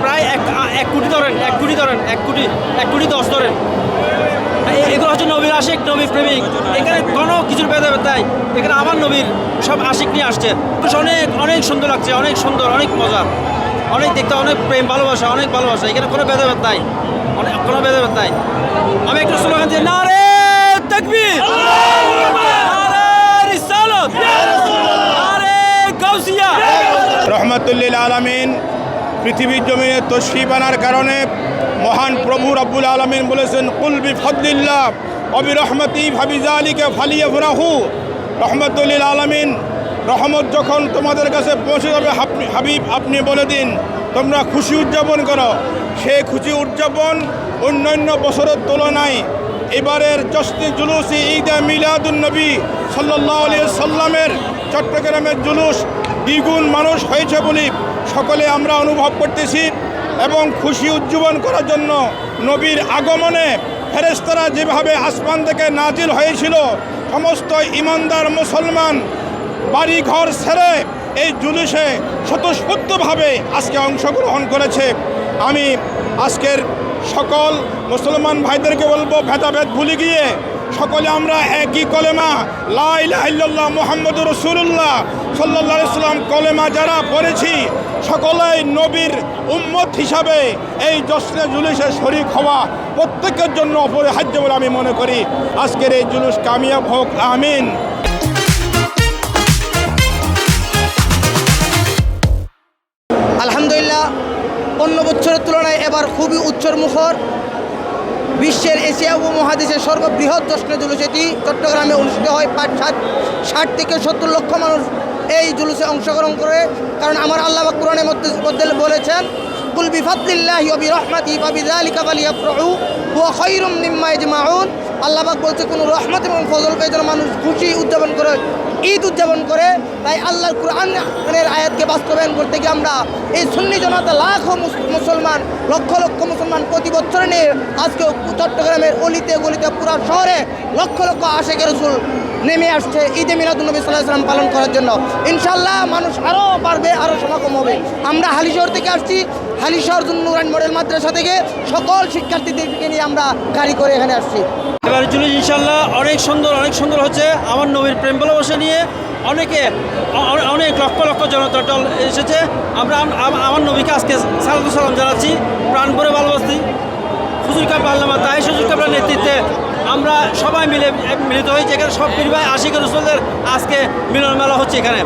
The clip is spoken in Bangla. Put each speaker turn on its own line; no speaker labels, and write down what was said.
প্রায় এক কোটি ধরেন, 1,10,00,000 ধরেন। এগুলো হচ্ছে নবীর আশিক, নবীর প্রেমিক। এখানে কোনো কিছুর ভেদাভেদ নাই। এখানে আমার নবীর সব আশিক নিয়ে আসছে। অনেক অনেক সুন্দর লাগছে, অনেক সুন্দর, অনেক মজা, অনেক দেখতে, অনেক প্রেম, ভালোবাসা, অনেক ভালোবাসা। এখানে কোনো ভেদাভেদ নাই, কোনো ভেদাভেদ নাই। আমি একটু স্লোগান দিই, নারে তাকবীর, নারে রিসালাত, নারে গাউসিয়া।
রহমাতুল্লিল আলামিন পৃথিবীর জমিনে তশরিফ আনার কারণে মহান প্রভু রব্বুল আলামিন বলেছেন, কুল বিফদলিল্লাহ ওয়া বিরহমাতিহি ফাবিযালিকা ফালিয়াফরাহু। রহমাতুল্লিল আলামিন রহমত যখন তোমাদের কাছে পৌঁছে যাবে হাবিব, আপনি বলে দিন তোমরা খুশি উদযাপন করো। সেই খুশি উদযাপন অন্যান্য বছরের তুলনায় এবারের জশ্নে জুলুসে ঈদে মিলাদুন নবী সাল্লাল্লাহু আলাইহি সাল্লামের চট্টগ্রামের জুলুস দ্বিগুণ মানুষ হয়েছে বলে সকলে আমরা অনুভব করতেছি। এবং খুশি উদযাপন করার জন্য নবীর আগমনে ফেরেশতারা যেভাবে আসমান থেকে নাজিল হয়েছিল, সমস্ত ইমানদার মুসলমান বাড়ি ঘর ছেড়ে এই জুলুসে স্বতঃস্ফূর্তভাবে আজকে অংশগ্রহণ করেছে। আমি আজকের সকল মুসলমান ভাইদেরকে বলবো, ভেদাভেদ ভুলে গিয়ে সকলে আমরা একই কলেমা লা ইলাহা ইল্লাল্লাহ মুহাম্মাদুর রাসূলুল্লাহ সাল্লাল্লাহু আলাইহি সাল্লাম কলেমা যারা পড়েছি, সকলেই নবীর উম্মত হিসাবে এই জশ্নে জুলুসে শরীক হওয়া প্রত্যেকের জন্য অপরিহার্য বলে আমি মনে করি। আজকের এই জুলুস কামিয়াব হোক, আমিন।
আলহামদুলিল্লাহ, অন্য বছরের তুলনায় এবার খুবই উচ্চমুখর। বিশ্বের এশিয়া উপমহাদেশের সর্ববৃহৎ জশ্নে জুলুস এটি চট্টগ্রামে অনুষ্ঠিত হয়। 60 থেকে 70 লক্ষ মানুষ এই জুলুসে অংশগ্রহণ করে। কারণ আমার আল্লাহ কোরআনের মধ্যে বলেছেন, কুল বিফদলিল্লাহি ওয়া বিরহমাতিহি ফাবিযালিকা ফালিয়াফরাহু হুয়া খায়রুম মিম্মা ইয়াজমাউন। আল্লাহ পাক বলছে, কোনো রহমত এবং ফজল পেয়ে যেন মানুষ খুশি উদযাপন করে, ঈদ উদযাপন করে। তাই আল্লাহর কোরআনের আয়াতকে বাস্তবায়ন করতে গিয়ে আমরা এই সুন্নি জনতা লাখো মুসলমান, লক্ষ লক্ষ মুসলমান প্রতি বছর নিয়ে আজকে চট্টগ্রামের অলিতে গলিতে পুরা শহরে লক্ষ লক্ষ আশিকে রাসূল নেমে আসছে ঈদে মিলাদুন নবী সাল্লাল্লাহু আলাইহি ওয়াসাল্লাম পালন করার জন্য। ইনশাআল্লাহ মানুষ আরও বাড়বে, আরও সমাগম হবে। আমরা হালিশহর থেকে আসছি, হালিশহর নুরাইন মডেল মাদ্রাসা থেকে সকল শিক্ষার্থীদেরকে নিয়ে আমরা গাড়ি করে এখানে আসছি।
এবার জুলুস ইনশাআল্লাহ অনেক সুন্দর, অনেক সুন্দর হচ্ছে। আমার নবীর প্রেম ভালোবাসা নিয়ে অনেক লক্ষ লক্ষ জনতা দল এসেছে। আমরা আমার নবীকে আজকে সালাম জানাচ্ছি, প্রাণ ভরে ভালোবাসি। হুজুর কাবলা আল্লামা তাহের হুজুর কাবলার নেতৃত্বে আমরা সবাই মিলিত হয়েছি। এখানে সব পীর ভাই আশিক রাসূলের আজকে মিলন মেলা হচ্ছে এখানে।